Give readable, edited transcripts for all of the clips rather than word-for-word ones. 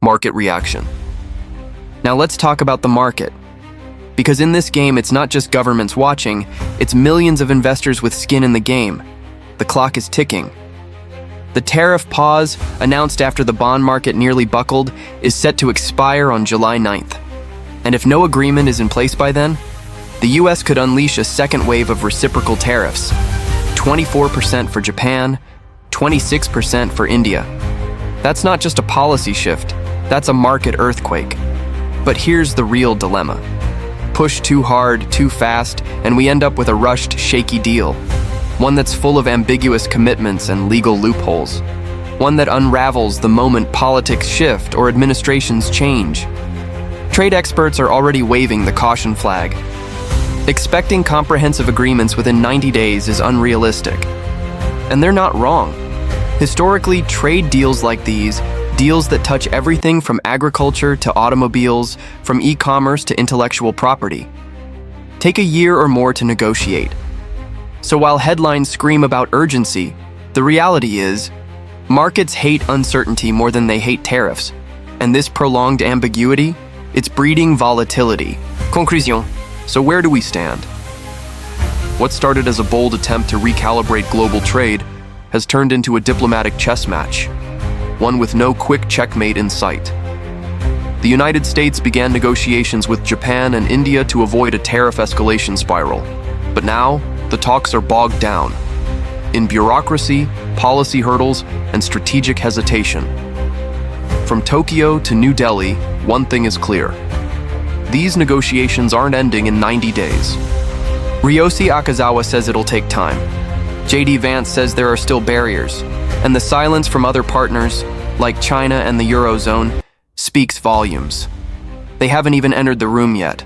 market reaction. Now let's talk about the market. Because in this game, it's not just governments watching, it's millions of investors with skin in the game. The clock is ticking. The tariff pause, announced after the bond market nearly buckled, is set to expire on July 9th. And if no agreement is in place by then, the US could unleash a second wave of reciprocal tariffs. 24% for Japan, 26% for India. That's not just a policy shift, that's a market earthquake. But here's the real dilemma. Push too hard, too fast, and we end up with a rushed, shaky deal. One that's full of ambiguous commitments and legal loopholes. One that unravels the moment politics shift or administrations change. Trade experts are already waving the caution flag. Expecting comprehensive agreements within 90 days is unrealistic. And they're not wrong. Historically, trade deals like these, deals that touch everything from agriculture to automobiles, from e-commerce to intellectual property, take a year or more to negotiate. So while headlines scream about urgency, the reality is, markets hate uncertainty more than they hate tariffs. And this prolonged ambiguity, it's breeding volatility. Conclusion. So where do we stand? What started as a bold attempt to recalibrate global trade has turned into a diplomatic chess match, one with no quick checkmate in sight. The United States began negotiations with Japan and India to avoid a tariff escalation spiral. But now, the talks are bogged down in bureaucracy, policy hurdles, and strategic hesitation. From Tokyo to New Delhi, one thing is clear. These negotiations aren't ending in 90 days. Ryoshi Akazawa says it'll take time. JD Vance says there are still barriers, and the silence from other partners, like China and the Eurozone, speaks volumes. They haven't even entered the room yet.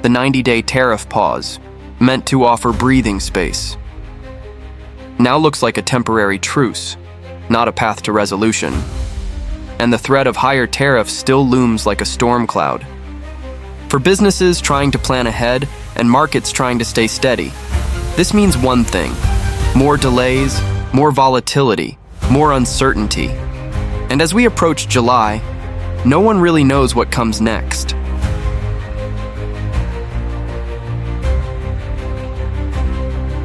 The 90-day tariff pause, meant to offer breathing space, now looks like a temporary truce, not a path to resolution. And the threat of higher tariffs still looms like a storm cloud. For businesses trying to plan ahead and markets trying to stay steady, this means one thing: more delays, more volatility, more uncertainty. And as we approach July, no one really knows what comes next.